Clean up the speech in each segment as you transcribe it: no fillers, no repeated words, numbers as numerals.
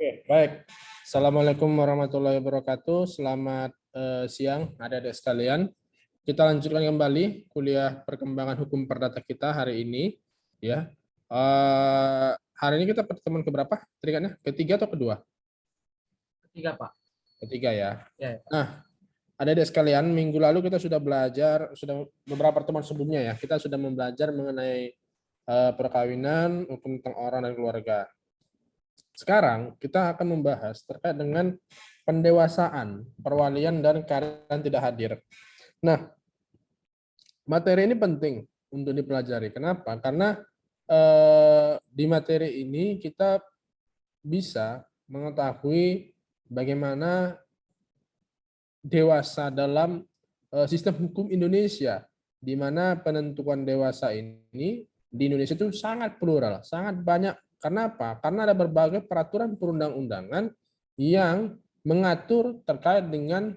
Oke, baik. Assalamualaikum warahmatullahi wabarakatuh. Selamat siang, adik-adik sekalian. Kita lanjutkan kembali kuliah perkembangan hukum perdata kita hari ini. Ya, hari ini kita pertemuan keberapa? Teringatnya ketiga atau kedua? Ketiga, Pak. Ketiga ya. Ya. Nah, adik-adik sekalian, minggu lalu kita sudah belajar, sudah beberapa pertemuan sebelumnya ya, kita sudah belajar mengenai perkawinan, hukum tentang orang dan keluarga. Sekarang kita akan membahas terkait dengan pendewasaan, perwalian, dan keadaan tidak hadir. Nah, materi ini penting untuk dipelajari. Kenapa? Karena di materi ini kita bisa mengetahui bagaimana dewasa dalam sistem hukum Indonesia, di mana penentuan dewasa ini di Indonesia itu sangat plural, sangat banyak. Kenapa? Karena ada berbagai peraturan perundang-undangan yang mengatur terkait dengan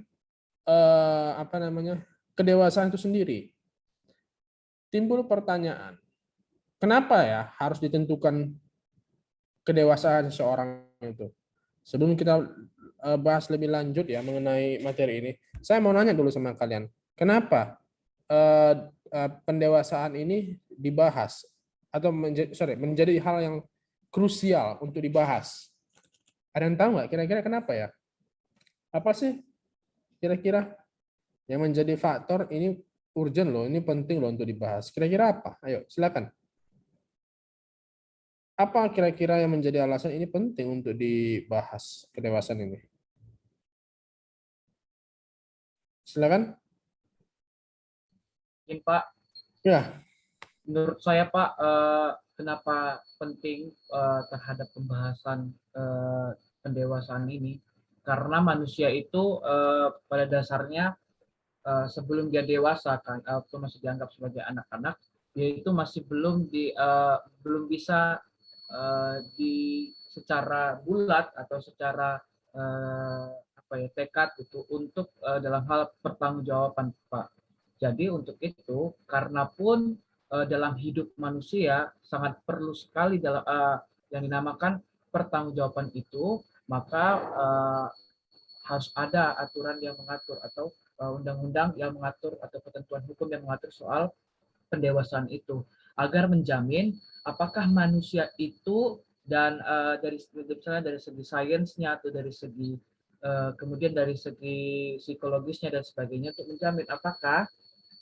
kedewasaan itu sendiri. Timbul pertanyaan, kenapa ya harus ditentukan kedewasaan seseorang itu? Sebelum kita bahas lebih lanjut ya mengenai materi ini, saya mau nanya dulu sama kalian, kenapa pendewasaan ini dibahas atau menjadi hal yang krusial untuk dibahas? Ada yang tahu nggak kira-kira kenapa ya? Apa sih kira-kira yang menjadi faktor ini urgent loh, ini penting loh untuk dibahas? Kira-kira apa? Ayo, silakan. Apa kira-kira yang menjadi alasan ini penting untuk dibahas kedewasaan ini? Silakan. Mungkin Pak, Ya. menurut saya Pak, kenapa penting terhadap pembahasan pendewasaan ini? Karena manusia itu pada dasarnya sebelum dia dewasa kan, atau masih dianggap sebagai anak-anak, dia itu masih belum bisa secara bulat atau secara tekad itu untuk dalam hal pertanggungjawaban Pak. Jadi untuk itu, karena pun dalam hidup manusia sangat perlu sekali dalam yang dinamakan pertanggungjawaban itu, maka harus ada aturan yang mengatur atau undang-undang yang mengatur atau ketentuan hukum yang mengatur soal pendewasaan itu, agar menjamin apakah manusia itu dan misalnya dari segi sainsnya atau dari segi kemudian dari segi psikologisnya dan sebagainya, untuk menjamin apakah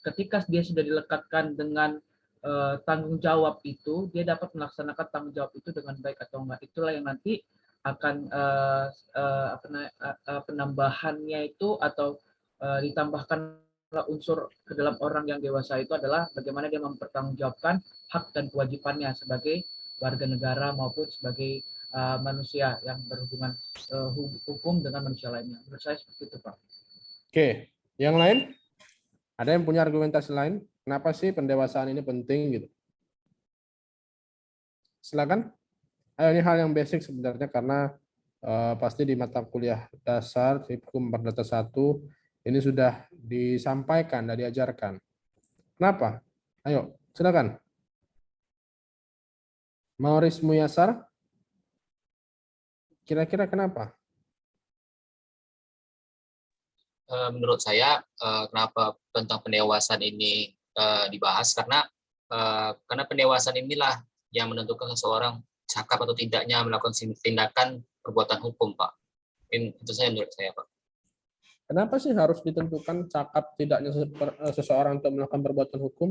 ketika dia sudah dilekatkan dengan tanggung jawab itu, dia dapat melaksanakan tanggung jawab itu dengan baik atau enggak. Itulah yang nanti akan penambahannya itu atau ditambahkan unsur ke dalam orang yang dewasa itu adalah bagaimana dia mempertanggungjawabkan hak dan kewajibannya sebagai warga negara maupun sebagai manusia yang berhubungan hukum dengan manusia lainnya. Menurut saya seperti itu, Pak. Oke, yang lain? Ada yang punya argumentasi lain? Kenapa sih pendewasaan ini penting gitu? Silakan. Ayo, ini hal yang basic sebenarnya karena pasti di mata kuliah dasar hukum perdata 1 ini sudah disampaikan dan diajarkan. Kenapa? Ayo, silakan. Mauris Muyasar, kira-kira kenapa? Menurut saya kenapa tentang pendewasaan ini dibahas karena pendewasaan inilah yang menentukan seseorang cakap atau tidaknya melakukan tindakan perbuatan hukum, Pak. Itu saya menurut saya, Pak. Kenapa sih harus ditentukan cakap tidaknya seseorang untuk melakukan perbuatan hukum?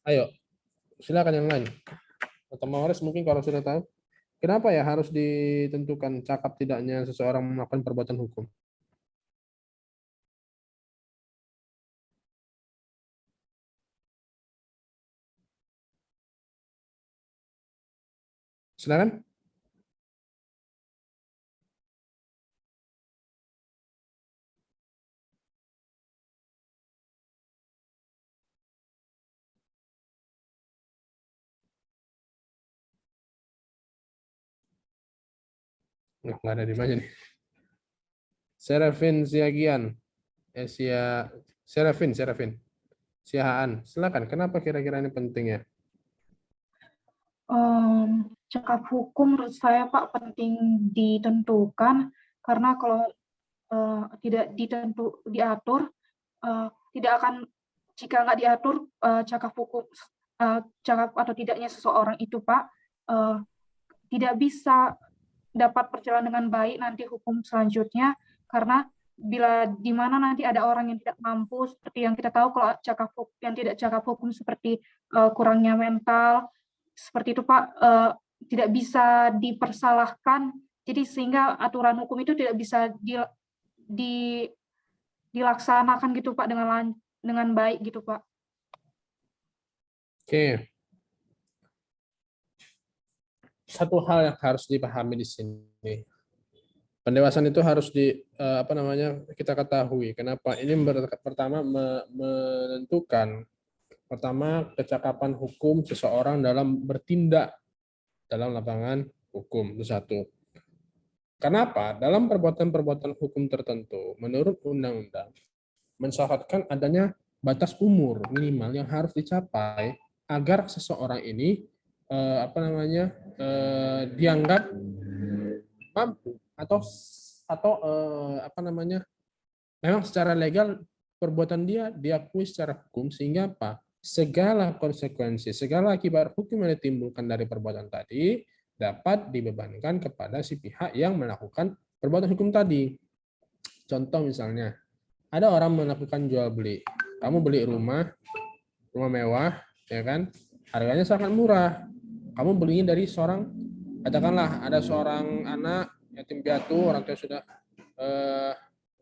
Ayo, silakan yang lain. Atau Mauris mungkin kalau sudah tahu. Kenapa ya harus ditentukan cakap tidaknya seseorang melakukan perbuatan hukum? Silakan. Nggak ada di mana nih. Serafin Siagian. Serafin. Siahaan. Silakan. Kenapa kira-kira ini penting ya? Cakap hukum menurut saya Pak penting ditentukan, karena kalau tidak diatur, tidak akan, jika nggak diatur cakap hukum, cakap atau tidaknya seseorang itu Pak, tidak bisa dapat berjalan dengan baik nanti hukum selanjutnya, karena bila di mana nanti ada orang yang tidak mampu, seperti yang kita tahu kalau cakap hukum, yang tidak cakap hukum seperti kurangnya mental, seperti itu Pak, tidak bisa dipersalahkan, jadi sehingga aturan hukum itu tidak bisa dilaksanakan gitu Pak dengan baik gitu Pak. Oke. Satu hal yang harus dipahami di sini. Pendewasaan itu harus kita ketahui. Kenapa? Ini pertama menentukan kecakapan hukum seseorang dalam bertindak dalam lapangan hukum, itu satu. Kenapa? Dalam perbuatan-perbuatan hukum tertentu, menurut undang-undang, mensyaratkan adanya batas umur minimal yang harus dicapai agar seseorang ini dianggap mampu atau memang secara legal perbuatan dia diakui secara hukum, sehingga apa? Segala konsekuensi, segala akibat hukum yang ditimbulkan dari perbuatan tadi dapat dibebankan kepada si pihak yang melakukan perbuatan hukum tadi. Contoh misalnya, ada orang melakukan jual beli. Kamu beli rumah mewah, ya kan? Harganya sangat murah. Kamu belinya dari katakanlah ada seorang anak yatim piatu, orang tua sudah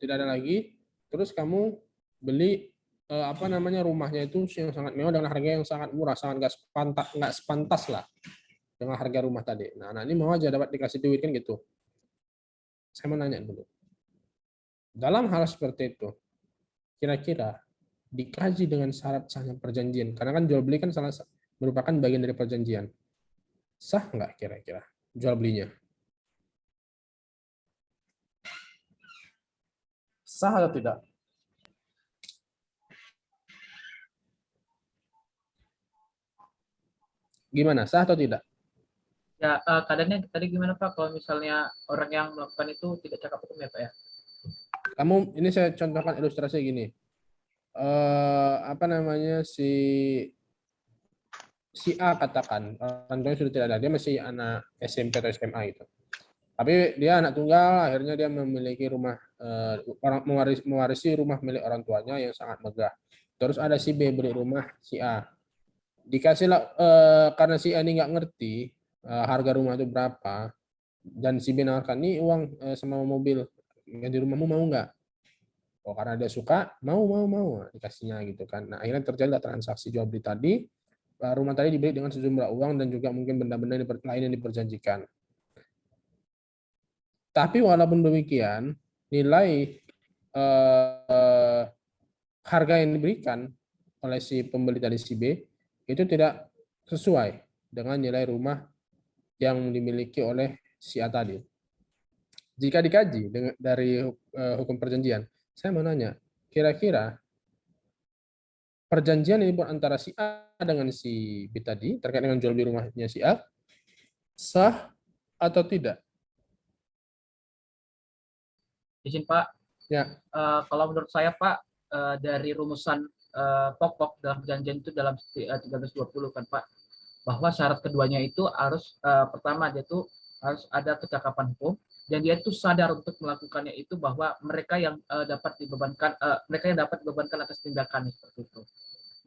tidak ada lagi, terus kamu beli rumahnya itu yang sangat mewah dengan harga yang sangat murah, sangat nggak sepantas lah dengan harga rumah tadi. Nah, anak ini mau aja dapat dikasih duit kan gitu. Saya mau nanya dulu. Dalam hal seperti itu, kira-kira dikaji dengan syarat sahnya perjanjian, karena kan jual beli kan merupakan bagian dari perjanjian. Sah nggak kira-kira jual belinya? Sah atau tidak? Gimana, sah atau tidak? Ya, keadaannya tadi gimana Pak kalau misalnya orang yang melakukan itu tidak cakap hukum ya Pak ya? Ini saya contohkan ilustrasi gini. Si A katakan, orang tuanya sudah tidak ada, dia masih anak SMP atau SMA gitu. Tapi dia anak tunggal, akhirnya dia memiliki rumah, mewarisi rumah milik orang tuanya yang sangat megah. Terus ada si B beli rumah si A. Dikasihlah, karena si A ini nggak ngerti harga rumah itu berapa, dan si B nawarkan, nih uang sama mobil, ganti rumahmu mau nggak? Oh, karena dia suka, mau dikasihnya gitu kan. Nah, akhirnya terjadi transaksi jual beli tadi, rumah tadi dibeli dengan sejumlah uang dan juga mungkin benda-benda lain yang diperjanjikan. Tapi walaupun demikian, nilai harga yang diberikan oleh si pembeli tadi si B itu tidak sesuai dengan nilai rumah yang dimiliki oleh si A tadi. Jika dikaji dari hukum perjanjian, saya mau nanya, kira-kira perjanjian ini antara si A dengan si B tadi terkait dengan jual beli rumahnya si A sah atau tidak? Izin Pak. Ya. Kalau menurut saya Pak, dari rumusan pokok dalam perjanjian itu dalam 1320 kan Pak, bahwa syarat keduanya itu harus pertama dia tuh harus ada kecakapan hukum, dan dia itu sadar untuk melakukannya itu, bahwa mereka yang dapat dibebankan atas tindakan seperti itu.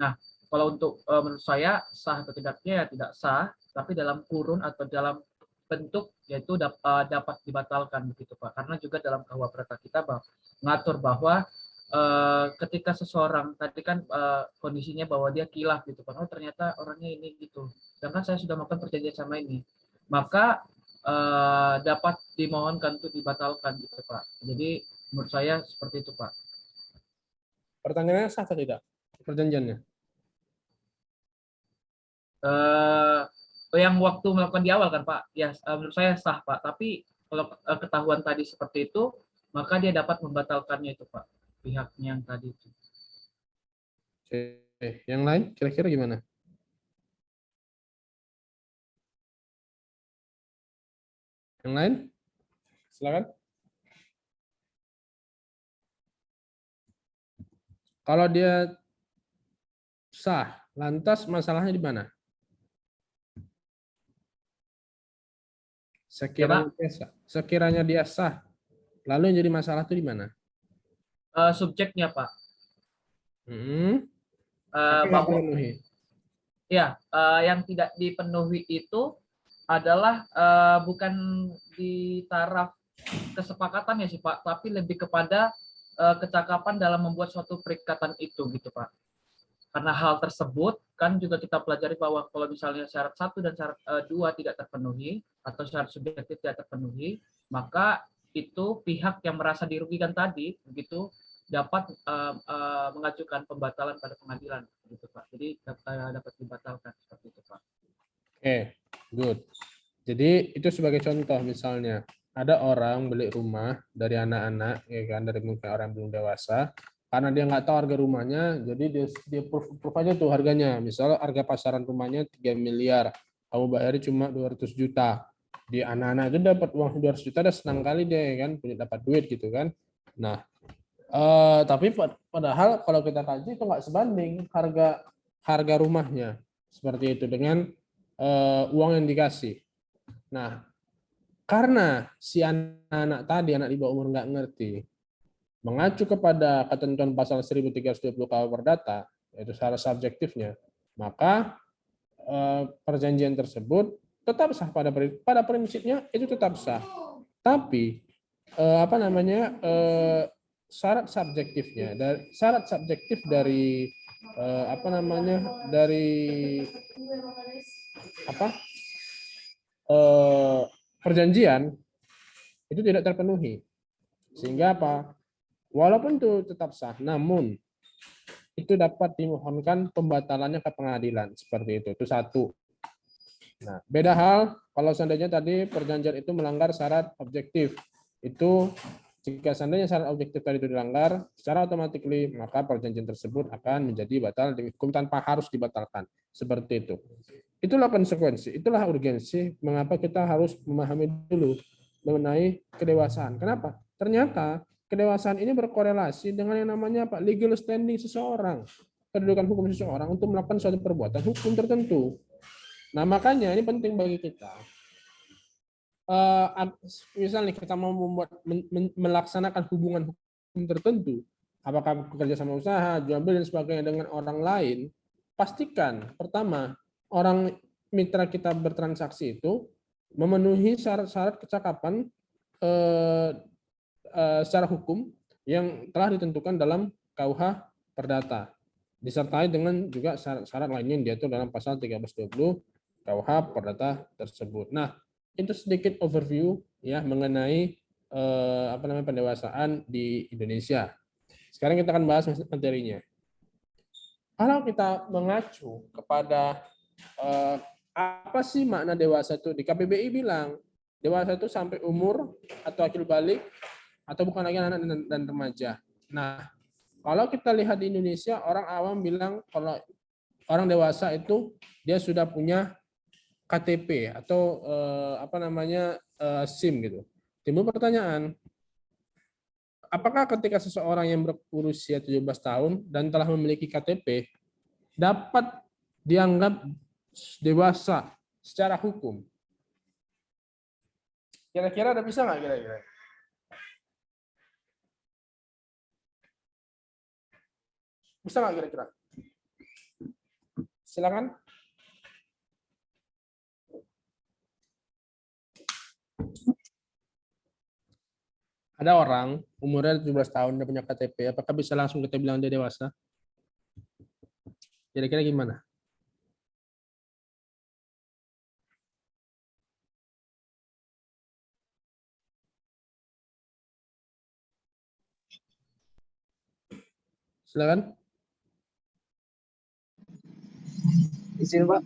Nah, kalau untuk menurut saya sah atau tidaknya ya tidak sah, tapi dalam kurun atau dalam bentuk yaitu dapat dibatalkan begitu Pak. Karena juga dalam KUH Perdata kita mengatur bahwa ketika seseorang tadi kan kondisinya bahwa dia khilaf gitu Pak, oh ternyata orangnya ini gitu, sedangkan saya sudah melakukan perjanjian sama ini, maka dapat dimohonkan untuk dibatalkan gitu Pak. Jadi menurut saya seperti itu Pak. Pertanyaannya sah atau tidak perjanjiannya? Yang waktu melakukan di awal kan Pak, ya menurut saya sah Pak. Tapi kalau ketahuan tadi seperti itu, maka dia dapat membatalkannya itu Pak, pihaknya yang tadi itu. Oke, yang lain kira-kira gimana? Yang lain? Silakan. Kalau dia sah, lantas masalahnya di mana? Sekiranya dia sah, lalu yang jadi masalah itu di mana? Subjeknya, Pak. Apa yang Bahwa dipenuhi? ya, yang tidak dipenuhi itu adalah bukan di taraf kesepakatan ya sih Pak, tapi lebih kepada kecakapan dalam membuat suatu perikatan itu gitu Pak. Karena hal tersebut kan juga kita pelajari bahwa kalau misalnya syarat 1 dan syarat 2 tidak terpenuhi atau syarat subjektif tidak terpenuhi, maka itu pihak yang merasa dirugikan tadi begitu dapat mengajukan pembatalan pada pengadilan gitu Pak. Jadi dapat dibatalkan seperti itu Pak. Oke, good. Jadi itu sebagai contoh misalnya ada orang beli rumah dari anak-anak, ya kan, dari mungkin orang belum dewasa, karena dia nggak tahu harga rumahnya, jadi dia proof aja tuh harganya. Misal harga pasaran rumahnya 3 miliar, kamu bayarnya cuma 200 juta. Di anak-anak itu dapat uang 200 juta, udah senang kali deh kan, punya dapat duit gitu kan. Nah, tapi padahal kalau kita kaji itu nggak sebanding harga rumahnya seperti itu dengan uang yang dikasih. Nah, karena si anak tadi, anak di bawah umur nggak ngerti, mengacu kepada ketentuan pasal 1320 KUH Perdata, yaitu secara subjektifnya, maka perjanjian tersebut tetap sah pada prinsipnya itu tetap sah. Tapi syarat subjektif dari perjanjian itu tidak terpenuhi, sehingga apa? Walaupun itu tetap sah, namun itu dapat dimohonkan pembatalannya ke pengadilan seperti itu. Itu satu. Nah, beda hal kalau seandainya tadi perjanjian itu melanggar syarat objektif. Itu jika seandainya syarat objektif tadi itu dilanggar, secara otomatis maka perjanjian tersebut akan menjadi batal demi hukum tanpa harus dibatalkan. Seperti itu. Itulah konsekuensi, itulah urgensi mengapa kita harus memahami dulu mengenai kedewasaan. Kenapa? Ternyata kedewasaan ini berkorelasi dengan yang namanya legal standing seseorang, kedudukan hukum seseorang untuk melakukan suatu perbuatan hukum tertentu. Nah, makanya ini penting bagi kita. Misalnya kita mau melaksanakan hubungan hukum tertentu, apakah bekerja sama usaha, jual beli dan sebagainya dengan orang lain, pastikan pertama orang mitra kita bertransaksi itu memenuhi syarat-syarat kecakapan secara hukum yang telah ditentukan dalam KUH Perdata, disertai dengan juga syarat-syarat lainnya yang diatur dalam pasal 1320 KUH Perdata tersebut. Nah, itu sedikit overview ya mengenai pendewasaan di Indonesia. Sekarang kita akan bahas materinya. Kalau kita mengacu kepada apa sih makna dewasa itu, di KBBI bilang dewasa itu sampai umur atau akil balik atau bukan lagi anak dan remaja. Nah, kalau kita lihat di Indonesia, orang awam bilang kalau orang dewasa itu dia sudah punya KTP atau SIM gitu. Timbul pertanyaan, apakah ketika seseorang yang berusia 17 tahun dan telah memiliki KTP dapat dianggap dewasa secara hukum? Kira-kira ada bisa nggak kira-kira? Bisa nggak kira-kira? Silakan. Ada orang umurnya 17 tahun dia punya KTP, apakah bisa langsung kita bilang dia dewasa? Kira-kira gimana? Silakan. Izin Pak.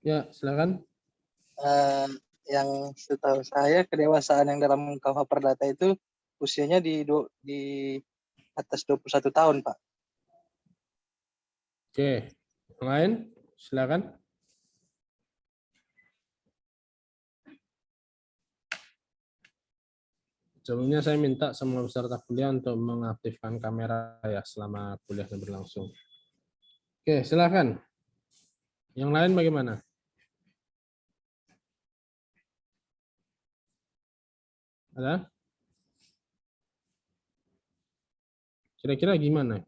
Ya, silakan. Yang setahu saya kedewasaan yang dalam KUH Perdata itu usianya di atas 21 tahun, Pak. Oke. Yang lain, silakan. Sebelumnya saya minta semua peserta kuliah untuk mengaktifkan kamera ya selama kuliahnya berlangsung. Oke, silakan. Yang lain bagaimana? Ada? Kira-kira gimana?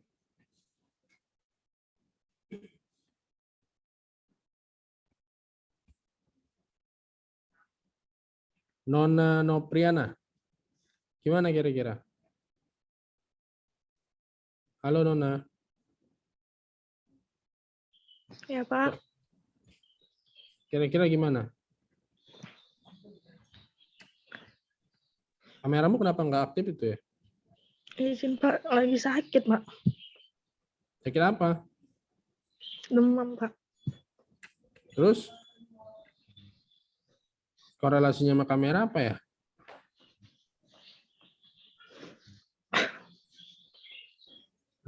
Nona Nopriana, gimana kira-kira? Halo Nona. Ya, Pak. Kira-kira gimana? Kameramu kenapa nggak aktif itu ya? Izin, Pak. Lagi sakit, Pak. Sakit apa? Demam, Pak. Terus? Korelasinya sama kamera apa ya?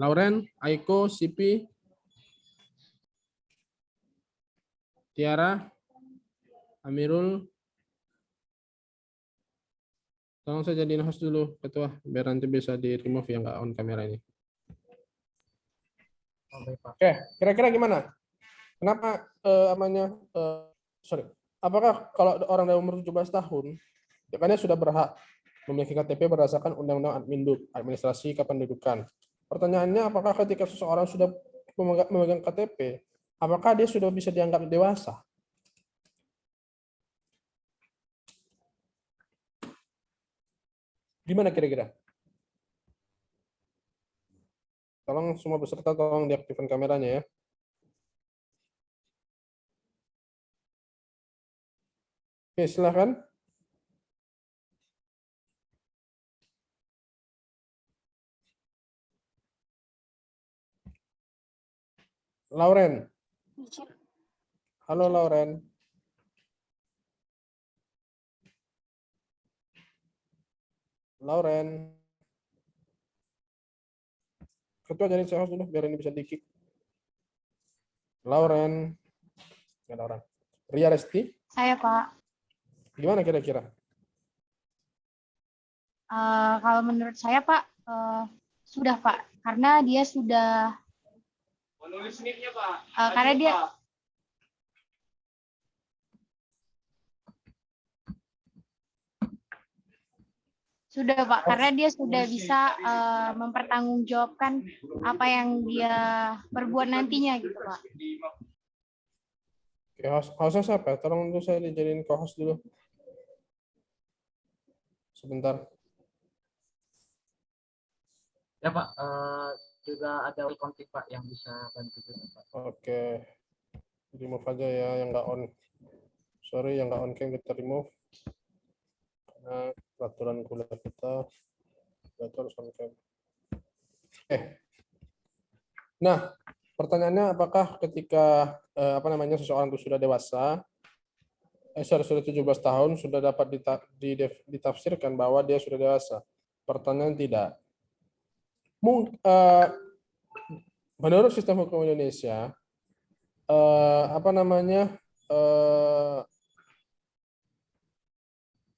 Lauren, Aiko, Sipi, Tiara, Amirul. Tolong saya jadiin host dulu, Ketua, biar nanti bisa di-remove yang nggak on kamera ini. Oke, kira-kira gimana? Kenapa apakah kalau orang dari umur 17 tahun, ya kan dia sudah berhak memiliki KTP berdasarkan Undang-Undang Adminduk, Administrasi Kependudukan. Pertanyaannya, apakah ketika seseorang sudah memegang KTP, apakah dia sudah bisa dianggap dewasa? Gimana kira-kira? Tolong semua peserta tolong diaktifkan kameranya ya. Oke, silakan. Lauren. Halo Lauren. Lauren. Ketua jadi saya host dulu biar ini bisa di-kick. Lauren. Nggak ada orang. Ria Resti. Saya, Pak. Gimana kira-kira? Kalau menurut saya, Pak, sudah, Pak. Karena dia sudah... Menulis nicknya, Pak. Karena dia... Sudah, Pak. Karena dia sudah bisa mempertanggungjawabkan apa yang dia perbuat nantinya, gitu, Pak. Oke, hostnya siapa? Tolong untuk saya dijadiin co-host dulu. Sebentar. Ya, Pak. Juga ada konflik, Pak, yang bisa bantu juga, Pak. Oke. Remove aja ya yang nggak on. Sorry, yang nggak on cam kita remove. Karena peraturan kuliah kita harus on cam. Nah, pertanyaannya apakah ketika seseorang itu sudah dewasa, sudah 17 tahun, sudah dapat ditafsirkan bahwa dia sudah dewasa? Pertanyaan tidak. Menurut sistem hukum Indonesia,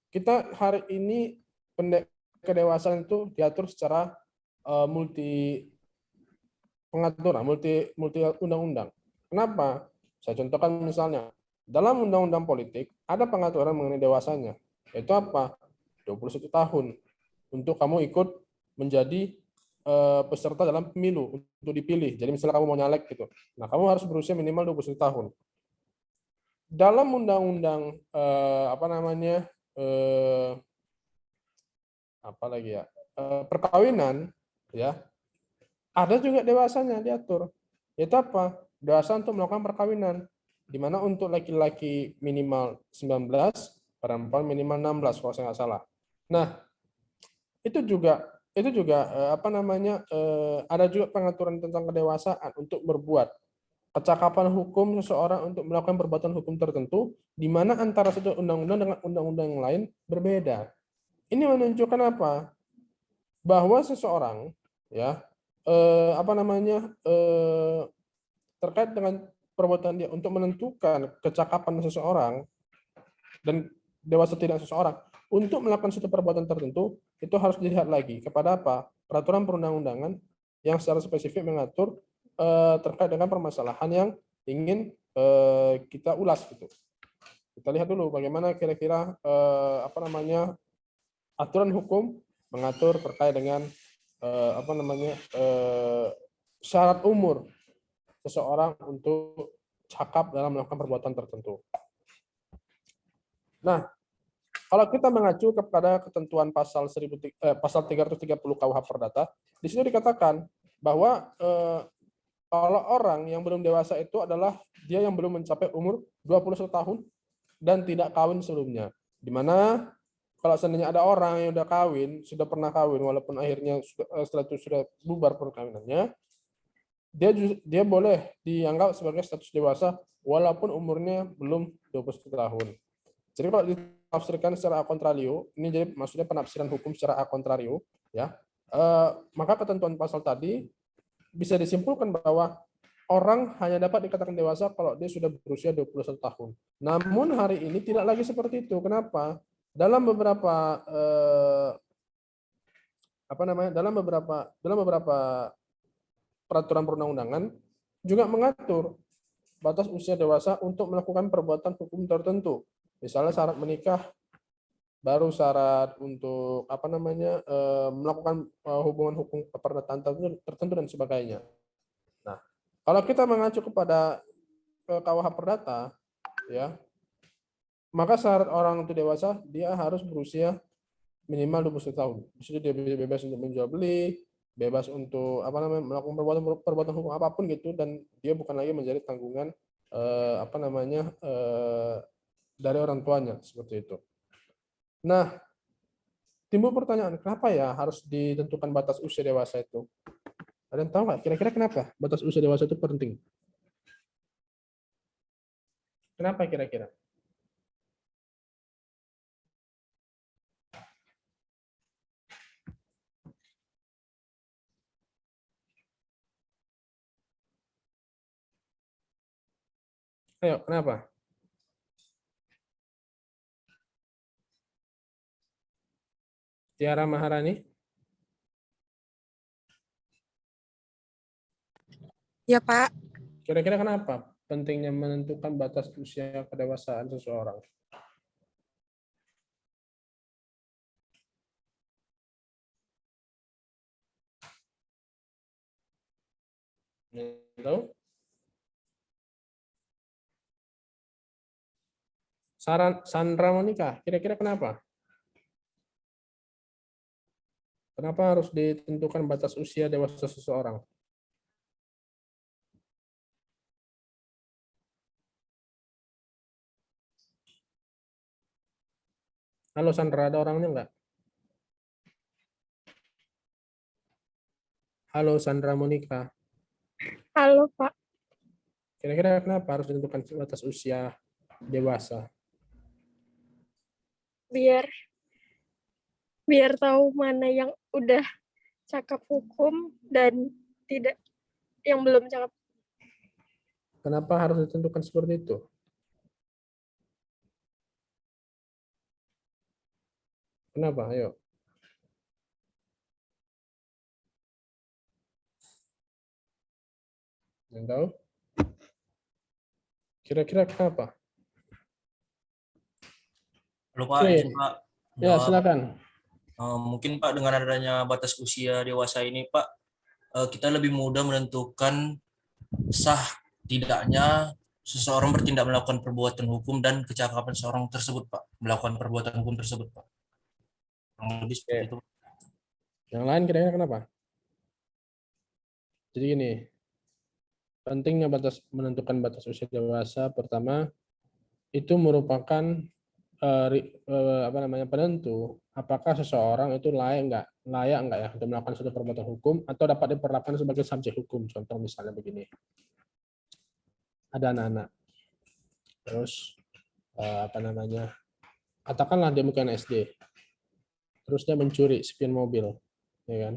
kita hari ini kedewasaan itu diatur secara multi undang-undang. Kenapa? Saya contohkan misalnya, dalam undang-undang politik ada pengaturan mengenai dewasanya, yaitu apa? 21 tahun untuk kamu ikut menjadi peserta dalam pemilu untuk dipilih. Jadi misalnya kamu mau nyalek gitu. Nah, kamu harus berusia minimal 21 tahun. Dalam undang-undang perkawinan ya, ada juga dewasanya diatur. Yaitu apa? Dewasa untuk melakukan perkawinan, di mana untuk laki-laki minimal 19, perempuan minimal 16 kalau saya nggak salah. Nah, itu juga ada juga pengaturan tentang kedewasaan untuk berbuat kecakapan hukum seseorang untuk melakukan perbuatan hukum tertentu, di mana antara satu undang-undang dengan undang-undang yang lain berbeda. Ini menunjukkan apa? Bahwa seseorang ya terkait dengan perbuatan dia untuk menentukan kecakapan seseorang dan dewasa tidak seseorang, untuk melakukan suatu perbuatan tertentu itu harus dilihat lagi kepada apa? Peraturan perundang-undangan yang secara spesifik mengatur terkait dengan permasalahan yang ingin kita ulas gitu. Kita lihat dulu bagaimana kira-kira aturan hukum mengatur terkait dengan syarat umur seseorang untuk cakap dalam melakukan perbuatan tertentu. Nah, kalau kita mengacu kepada ketentuan pasal 330 KUH Perdata, di situ dikatakan bahwa kalau orang yang belum dewasa itu adalah dia yang belum mencapai umur 21 tahun dan tidak kawin sebelumnya. Di mana kalau seandainya ada orang yang sudah pernah kawin, walaupun akhirnya setelah itu sudah bubar perkawinannya, dia boleh dianggap sebagai status dewasa walaupun umurnya belum 21 tahun. Jadi kalau ditafsirkan secara a contrario, ini jadi maksudnya penafsiran hukum secara a contrario, ya, maka ketentuan pasal tadi bisa disimpulkan bahwa orang hanya dapat dikatakan dewasa kalau dia sudah berusia 21 tahun. Namun hari ini tidak lagi seperti itu. Kenapa? Dalam beberapa peraturan perundang-undangan juga mengatur batas usia dewasa untuk melakukan perbuatan hukum tertentu. Misalnya syarat menikah, baru syarat untuk melakukan hubungan hukum keperdataan tertentu dan sebagainya. Nah, kalau kita mengacu kepada KUH Perdata, ya, maka syarat orang itu dewasa dia harus berusia minimal 21 tahun. Di situ dia bebas untuk menjual beli, bebas untuk melakukan perbuatan hukum apapun gitu, dan dia bukan lagi menjadi tanggungan dari orang tuanya seperti itu. Nah, timbul pertanyaan, kenapa ya harus ditentukan batas usia dewasa itu? Ada yang tahu nggak? Kira-kira kenapa batas usia dewasa itu penting? Kenapa kira-kira? Ayo, kenapa? Tiara Maharani? Ya, Pak. Kira-kira kenapa pentingnya menentukan batas usia kedewasaan seseorang? Tahu? Sandra Monica, kira-kira kenapa? Kenapa harus ditentukan batas usia dewasa seseorang? Halo Sandra, ada orangnya enggak? Halo Sandra Monica. Halo, Pak. Kira-kira kenapa harus ditentukan batas usia dewasa? Biar tahu mana yang udah cakap hukum dan tidak yang belum cakap. Kenapa harus ditentukan seperti itu? Kenapa? Ayo. Yang tahu? Kira-kira kenapa? Halo Pak, Oke. izin Pak. Ya, Jawab. silakan. Mungkin Pak dengan adanya batas usia dewasa ini Pak, kita lebih mudah menentukan sah tidaknya seseorang bertindak melakukan perbuatan hukum dan kecakapan seorang tersebut Pak, melakukan perbuatan hukum tersebut Pak. Kurang lebih seperti itu. Yang lain kira-kira kenapa? Jadi gini, pentingnya menentukan batas usia dewasa pertama itu merupakan penentu apakah seseorang itu layak enggak ya untuk melakukan suatu perbuatan hukum atau dapat diperlakukan sebagai subjek hukum. Contoh misalnya begini, ada anak-anak, terus katakanlah dia bukan SD, terus dia mencuri spion mobil, ya kan?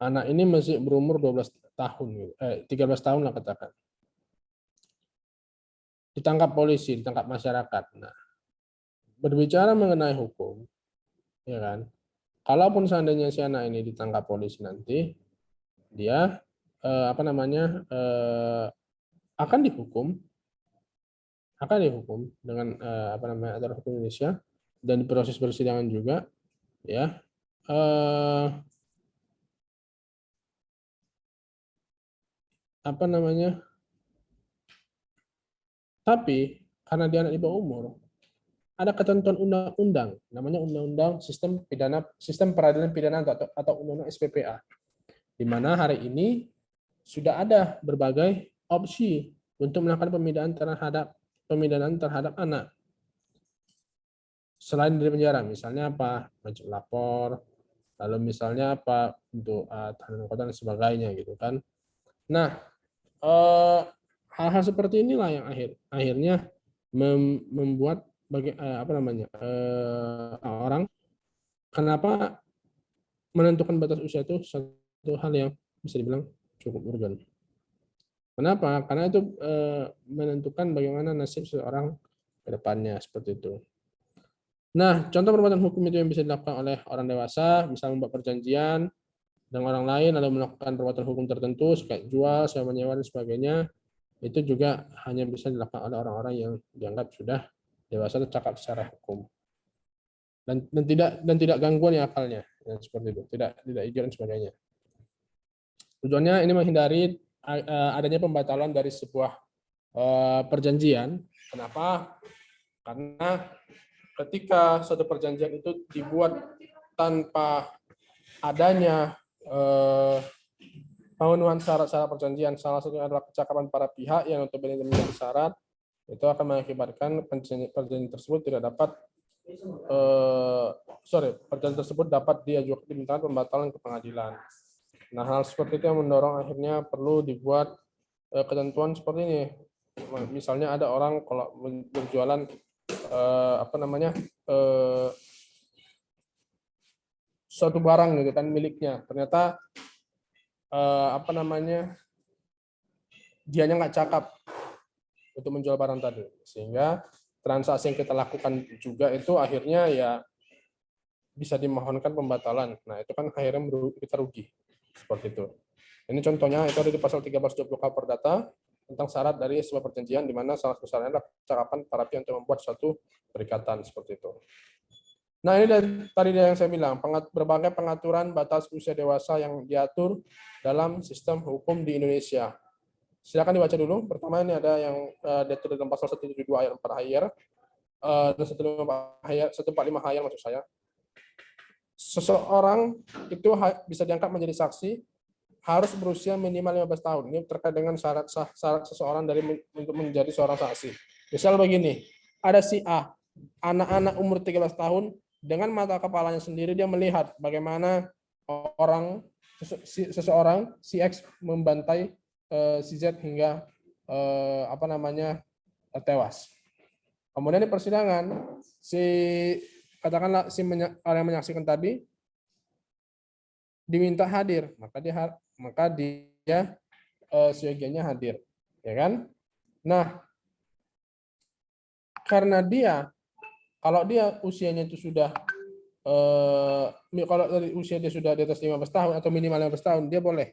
Anak ini masih berumur 12 tahun, 13 tahun lah katakan. Ditangkap polisi, ditangkap masyarakat. Nah, berbicara mengenai hukum, ya kan? Kalaupun seandainya si anak ini ditangkap polisi nanti, dia akan dihukum dengan aturan hukum Indonesia, dan di proses persidangan juga, ya. Tapi karena dia anak di bawah umur, ada ketentuan undang-undang, namanya Undang-Undang Sistem Peradilan Pidana atau Undang-Undang SPPA, di mana hari ini sudah ada berbagai opsi untuk melakukan pemidanaan terhadap anak. Selain dari penjara, misalnya apa? Wajib lapor, lalu misalnya apa untuk tahanan kota dan sebagainya gitu kan. Nah, hal-hal seperti inilah yang akhirnya membuat orang kenapa menentukan batas usia itu satu hal yang bisa dibilang cukup urgen. Kenapa? Karena itu menentukan bagaimana nasib seseorang ke depannya, seperti itu. Nah, contoh perbuatan hukum itu yang bisa dilakukan oleh orang dewasa, misalnya membuat perjanjian dengan orang lain, lalu melakukan perbuatan hukum tertentu, kayak jual, sewa menyewa, dan sebagainya, itu juga hanya bisa dilakukan oleh orang-orang yang dianggap sudah dewasa atau cakap secara hukum. Dan tidak gangguan ya akalnya, ya, seperti itu, tidak idiot dan sebagainya. Tujuannya ini menghindari adanya pembatalan dari sebuah perjanjian. Kenapa? Karena ketika suatu perjanjian itu dibuat tanpa adanya pemenuhan syarat-syarat perjanjian, salah satunya adalah kecakapan para pihak yang untuk menjadi syarat, itu akan mengakibatkan perjanjian tersebut tidak dapat perjanjian tersebut dapat dimintakan pembatalan ke pengadilan. Nah, hal seperti itu yang mendorong akhirnya perlu dibuat ketentuan seperti ini. Misalnya ada orang kalau berjualan suatu barang gitu kan miliknya, ternyata dianya nggak cakap untuk menjual barang tadi, sehingga transaksi yang kita lakukan juga itu akhirnya ya bisa dimohonkan pembatalan. Nah, itu kan akhirnya kita rugi, seperti itu. Ini contohnya itu ada di pasal 1320 KUH Perdata tentang syarat dari sebuah perjanjian, di mana salah satu syaratnya adalah kecakapan para pihak untuk membuat suatu perikatan, seperti itu. Nah, ini tadi yang saya bilang, berbagai pengaturan batas usia dewasa yang diatur dalam sistem hukum di Indonesia. Silakan dibaca dulu. Pertama ini ada yang diatur dalam pasal 172 ayat 4 akhir dan 145 akhir maksud saya. Seseorang itu bisa diangkat menjadi saksi harus berusia minimal 15 tahun. Ini terkait dengan syarat seseorang untuk menjadi seorang saksi. Misal begini, ada si A, anak-anak umur 13 tahun, dengan mata kepalanya sendiri dia melihat bagaimana seseorang si X membantai si Z hingga tewas. Kemudian di persidangan katakanlah orang yang menyaksikan tadi diminta hadir, maka dia seyogianya hadir, ya kan? Nah, karena kalau dia usianya itu sudah kalau dari usia dia sudah di atas 15 tahun atau minimal 15 tahun, dia boleh.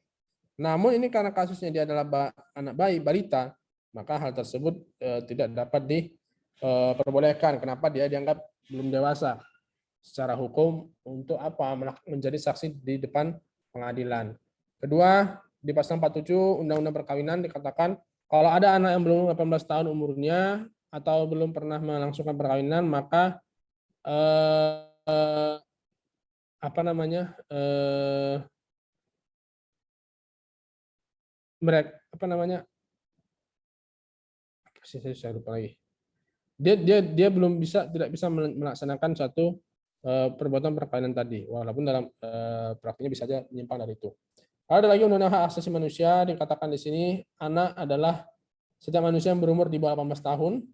Namun ini karena kasusnya dia adalah anak bayi, balita, maka hal tersebut tidak dapat diperbolehkan. Kenapa? Dia dianggap belum dewasa secara hukum untuk menjadi saksi di depan pengadilan. Kedua, di pasal 47 Undang-Undang Perkawinan dikatakan kalau ada anak yang belum 18 tahun umurnya atau belum pernah melangsungkan perkawinan, maka saya lupa lagi. Dia tidak bisa melaksanakan satu perbuatan perkawinan tadi, walaupun dalam praktiknya bisa saja menyimpang dari itu. Ada lagi Undang-Undang Hak Asasi Manusia dikatakan di sini anak adalah setiap manusia yang berumur di bawah 18 tahun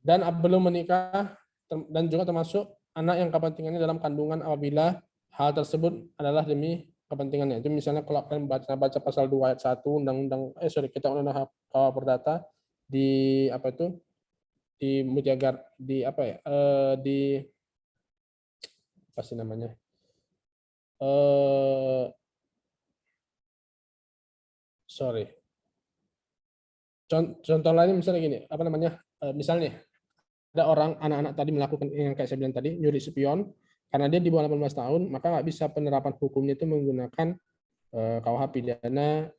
dan belum menikah, dan juga termasuk anak yang kepentingannya dalam kandungan apabila hal tersebut adalah demi kepentingannya. Itu misalnya kalau kalian baca pasal 2 ayat 1 Undang-Undang Hak Perdata di di Mujagar di apa ya di apa sih namanya sorry contoh lain misalnya gini apa namanya misalnya ada orang anak-anak tadi melakukan yang kayak saya bilang tadi nyuri spion karena dia di bawah 18 tahun maka nggak bisa penerapan hukumnya itu menggunakan KUH pidana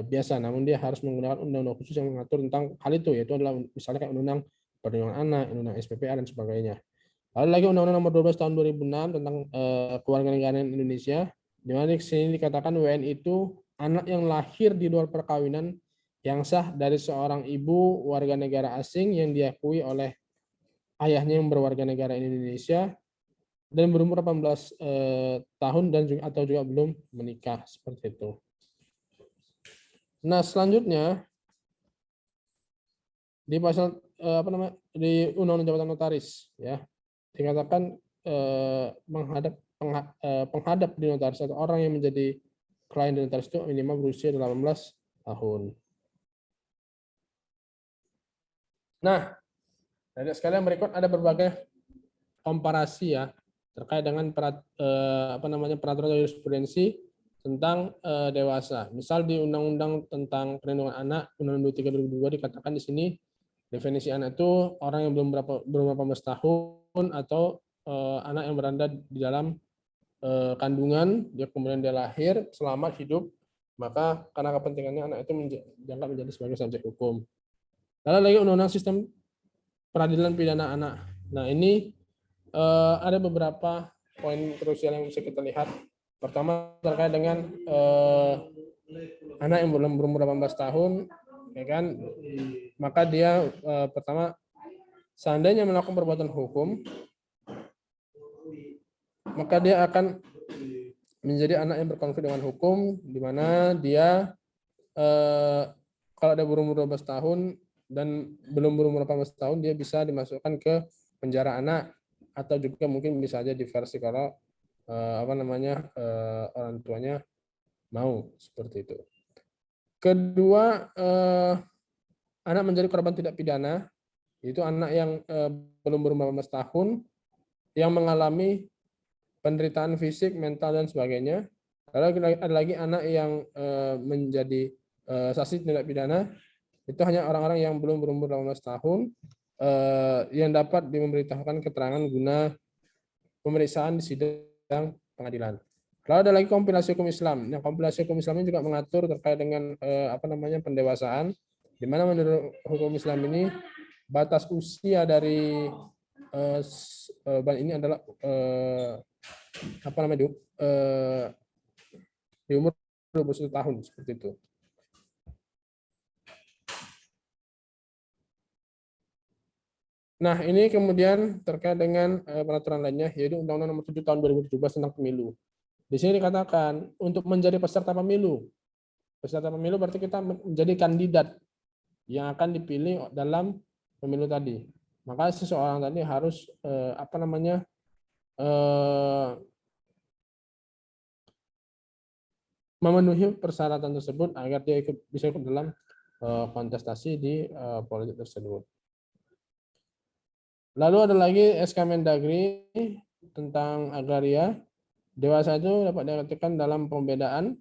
biasa, namun dia harus menggunakan undang-undang khusus yang mengatur tentang hal itu, yaitu adalah misalnya kayak undang-undang perlindungan anak, undang-undang SPPA dan sebagainya. Lalu lagi undang-undang nomor 12 tahun 2006 tentang kewarganegaraan Indonesia, di mana di sini dikatakan WNI itu anak yang lahir di luar perkawinan yang sah dari seorang ibu warga negara asing yang diakui oleh ayahnya yang berwarga negara Indonesia dan berumur 18 tahun dan juga atau juga belum menikah seperti itu. Nah, selanjutnya di pasal apa namanya di Undang-Undang Jabatan Notaris ya dikatakan penghadap di notaris atau orang yang menjadi klien di notaris itu minimal berusia 18 tahun. Nah, dari sekalian berikut ada berbagai komparasi ya terkait dengan peraturan jurisprudensi tentang dewasa. Misal di Undang-Undang tentang Perlindungan Anak, Undang-Undang 23 2002 dikatakan di sini definisi anak itu orang yang belum 18 tahun atau anak yang berada di dalam kandungan, dia kemudian dia lahir, selamat hidup, maka karena kepentingannya anak itu dianggap menjadi sebagai subjek hukum. Lalu lagi Undang-Undang Sistem Peradilan Pidana Anak. Nah ini ada beberapa poin krusial yang bisa kita lihat. Pertama terkait dengan anak yang belum berumur 18 tahun, ya kan? Maka dia pertama seandainya melakukan perbuatan hukum, maka dia akan menjadi anak yang berkonflik dengan hukum, di mana dia kalau dia berumur 12 tahun dan belum berumur 18 tahun, dia bisa dimasukkan ke penjara anak atau juga mungkin bisa aja diversi kalau orang tuanya mau seperti itu. Kedua, anak menjadi korban tindak pidana, yaitu anak yang belum berumur 18 tahun yang mengalami penderitaan fisik, mental dan sebagainya. Lalu ada lagi anak yang menjadi saksi tindak pidana, itu hanya orang-orang yang belum berumur 18 tahun yang dapat diberitahukan keterangan guna pemeriksaan di sidang pengadilan. Lalu ada lagi kompilasi hukum Islam. Nah, kompilasi hukum Islam ini juga mengatur terkait dengan pendewasaan, di mana menurut hukum Islam ini batas usia dari ini adalah di umur 21 tahun seperti itu. Nah, ini kemudian terkait dengan peraturan lainnya, yaitu Undang-Undang Nomor 7 Tahun 2017 tentang Pemilu. Di sini dikatakan untuk menjadi peserta pemilu berarti kita menjadi kandidat yang akan dipilih dalam pemilu tadi. Maka seseorang tadi harus memenuhi persyaratan tersebut agar dia bisa ikut dalam kontestasi di politik tersebut. Lalu ada lagi SK Mendagri tentang agraria. Dewasa itu dapat diartikan dalam pembedaan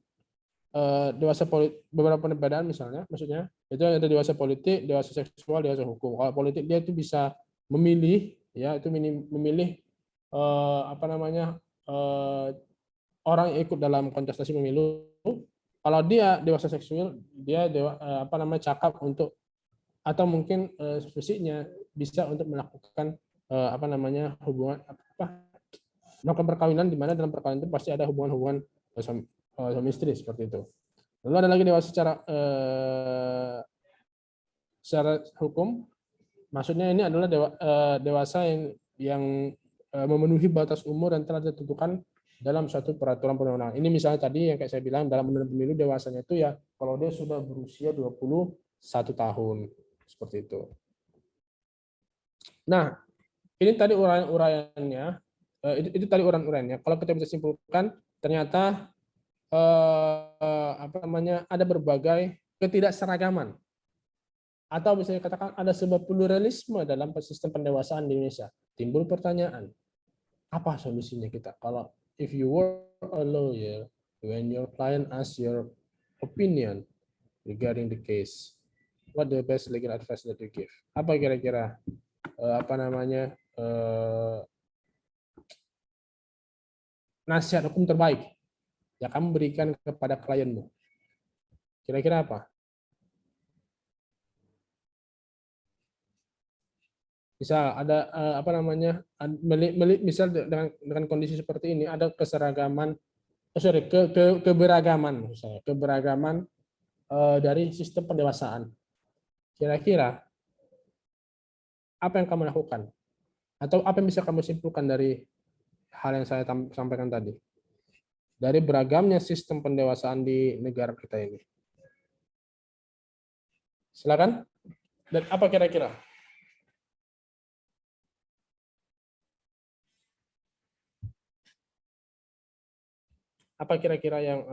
dewasa politik, beberapa perbedaan misalnya, maksudnya itu ada dewasa politik, dewasa seksual, dewasa hukum. Kalau politik dia itu bisa memilih, ya itu memilih orang yang ikut dalam kontestasi pemilu. Kalau dia dewasa seksual, dia cakap untuk atau mungkin fisiknya bisa untuk melakukan hubungan melakukan perkawinan, di mana dalam perkawinan itu pasti ada hubungan suami istri seperti itu. Lalu ada lagi dewasa secara hukum, maksudnya ini adalah dewasa yang memenuhi batas umur yang telah ditentukan dalam suatu peraturan perundang-undangan. Ini misalnya tadi yang kayak saya bilang dalam undang-undang pemilu dewasanya itu ya kalau dia sudah berusia 21 tahun seperti itu. Nah, ini tadi uraian-uraiannya. Itu tadi uraian-uraiannya. Kalau kita bisa simpulkan, ternyata ada berbagai ketidakseragaman Atau bisa dikatakan ada sebuah pluralisme dalam sistem pendewasaan di Indonesia. Timbul pertanyaan, apa solusinya kita? Kalau if you were a lawyer, when your client asks your opinion regarding the case, what the best legal advice that you give? Apa kira-kira nasihat hukum terbaik yang kamu berikan kepada klienmu? Kira-kira apa? Misal ada misal dengan kondisi seperti ini ada keseragaman, keberagaman, misalnya keberagaman dari sistem pendewasaan. Kira-kira apa yang kamu lakukan? Atau apa yang bisa kamu simpulkan dari hal yang saya sampaikan tadi? Dari beragamnya sistem pendewasaan di negara kita ini. Silakan. Dan apa kira-kira? Apa kira-kira yang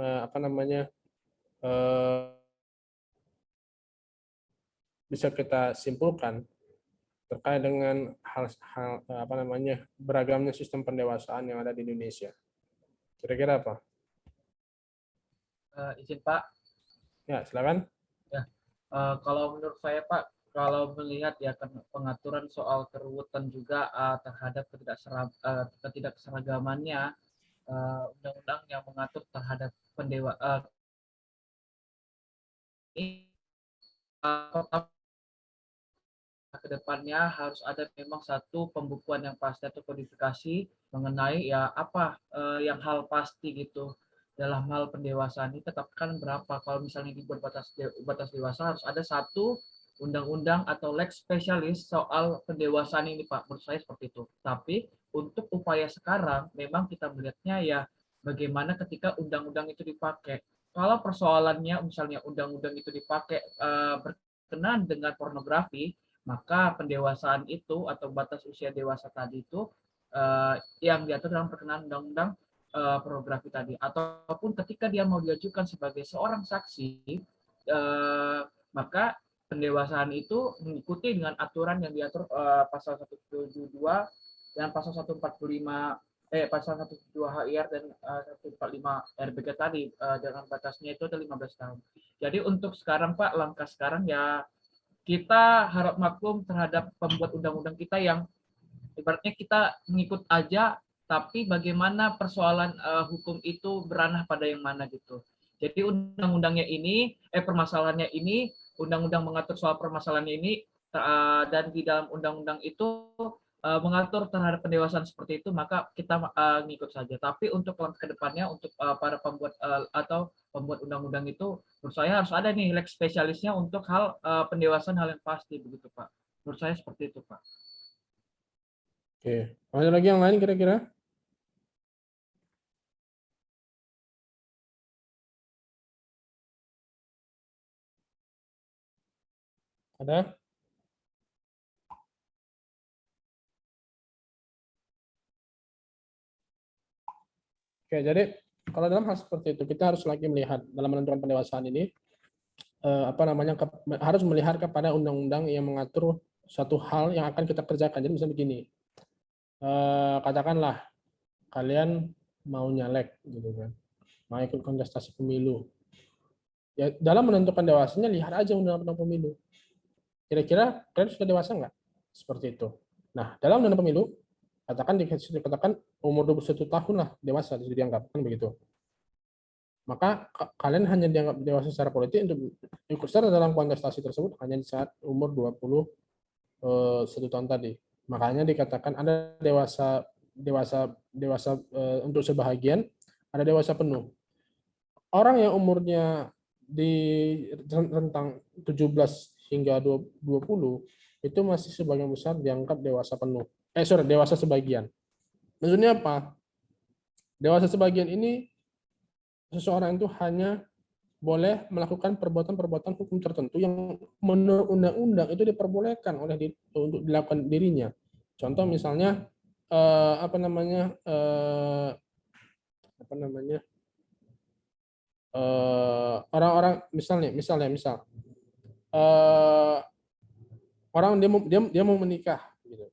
bisa kita simpulkan terkait dengan hal beragamnya sistem pendewasaan yang ada di Indonesia? Kira-kira apa? Izin Pak. Ya, silakan. Ya, kalau menurut saya Pak, kalau melihat ya pengaturan soal keruwetan juga terhadap ketidakseragamannya undang-undang yang mengatur terhadap kedepannya harus ada memang satu pembukuan yang pasti atau kodifikasi mengenai ya apa yang hal pasti gitu dalam hal pendewasaan ini tetapkan berapa. Kalau misalnya dibuat batas dewasa harus ada satu undang-undang atau lex spesialis soal pendewasaan ini Pak, menurut saya seperti itu. Tapi untuk upaya sekarang memang kita melihatnya ya bagaimana ketika undang-undang itu dipakai. Kalau persoalannya misalnya undang-undang itu dipakai berkenaan dengan pornografi, maka pendewasaan itu atau batas usia dewasa tadi itu yang diatur dalam perkenaan undang-undang pornografi tadi, ataupun ketika dia mau diajukan sebagai seorang saksi, maka pendewasaan itu mengikuti dengan aturan yang diatur pasal 172 dan pasal 145 pasal 172 HIR dan 145 RBG tadi dengan batasnya itu ada 15 tahun. Jadi untuk sekarang Pak, langkah sekarang ya kita harap maklum terhadap pembuat undang-undang kita yang ibaratnya kita mengikut aja, tapi bagaimana persoalan hukum itu beranah pada yang mana gitu. Jadi undang-undangnya ini, permasalahannya ini, undang-undang mengatur soal permasalahannya ini, dan di dalam undang-undang itu mengatur terhadap pendewasaan seperti itu, maka kita ngikut saja. Tapi untuk ke depannya, untuk para pembuat atau pembuat undang-undang itu, menurut saya harus ada nih lex spesialisnya untuk hal pendewasaan hal yang pasti begitu Pak. Menurut saya seperti itu Pak. Oke, ada lagi yang lain kira-kira? Ada? Oke, jadi kalau dalam hal seperti itu kita harus lagi melihat dalam menentukan pendewasaan ini harus melihat kepada undang-undang yang mengatur suatu hal yang akan kita kerjakan. Jadi misalnya begini, katakanlah kalian mau nyalek gitu kan, mau ikut kontestasi pemilu. Ya dalam menentukan dewasanya lihat aja undang-undang pemilu. Kira-kira kalian sudah dewasa nggak? Seperti itu. Nah, dalam undang-undang pemilu dikatakan umur 21 tahun lah dewasa dianggap kan begitu. Maka kalian hanya dianggap dewasa secara politik untuk ikut serta dalam kontestasi tersebut hanya di saat umur 21 tahun tadi. Makanya dikatakan ada dewasa untuk sebahagian, ada dewasa penuh. Orang yang umurnya di rentang 17 hingga 20 itu masih sebagian besar dianggap dewasa penuh. Dewasa sebagian. Maksudnya apa? Dewasa sebagian ini seseorang itu hanya boleh melakukan perbuatan-perbuatan hukum tertentu yang menurut undang-undang itu diperbolehkan untuk dilakukan dirinya. Contoh misalnya orang-orang misal orang dia mau menikah gitu.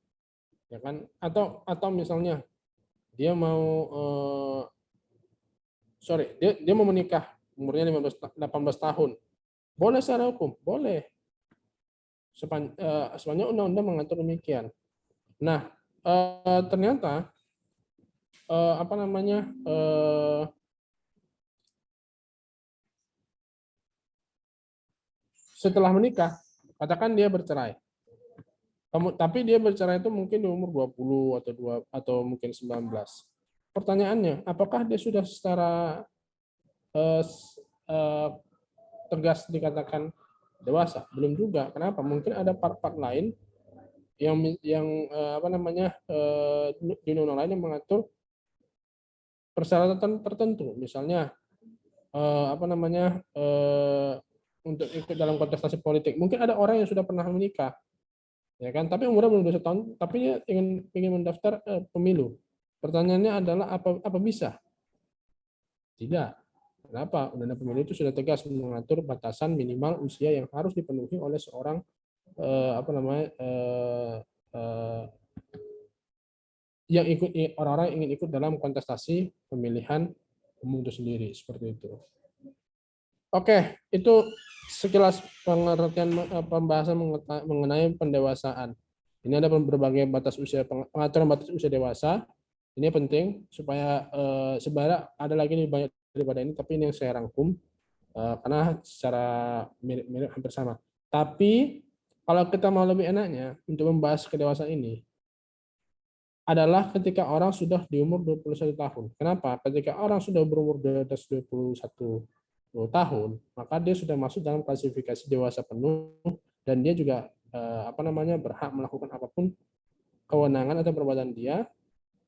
Ya kan? Atau misalnya dia mau dia mau menikah umurnya 18 tahun. Boleh secara hukum, boleh. Sepanjang undang-undang mengatur demikian. Nah, ternyata apa namanya? Setelah menikah, katakan dia bercerai. Tapi dia bercerai itu mungkin di umur 20 atau mungkin 19. Pertanyaannya, apakah dia sudah secara tegas dikatakan dewasa? Belum juga. Kenapa? Mungkin ada part-part lain yang apa namanya di undang-undang lain yang mengatur persyaratan tertentu. Misalnya apa namanya untuk ikut dalam kontestasi politik. Mungkin ada orang yang sudah pernah menikah, ya kan? Tapi umurnya belum 21 tahun, tapi dia ingin mendaftar pemilu. Pertanyaannya adalah apa bisa? Tidak. Kenapa? Undang-undang pemilu itu sudah tegas mengatur batasan minimal usia yang harus dipenuhi oleh seorang apa namanya yang orang-orang ingin ikut dalam kontestasi pemilihan umum itu sendiri, seperti itu. Oke, itu sekilas pengertian pembahasan mengenai pendewasaan. Ini ada berbagai batas usia, pengaturan batas usia dewasa. Ini penting supaya sebenarnya ada lagi nih banyak daripada ini, tapi ini yang saya rangkum karena secara mirip hampir sama. Tapi kalau kita mau lebih enaknya untuk membahas kedewasaan ini adalah ketika orang sudah di umur 21 tahun. Kenapa? Ketika orang sudah berumur di atas 21 tahun, maka dia sudah masuk dalam klasifikasi dewasa penuh dan dia juga apa namanya berhak melakukan apapun kewenangan atau perbuatan dia,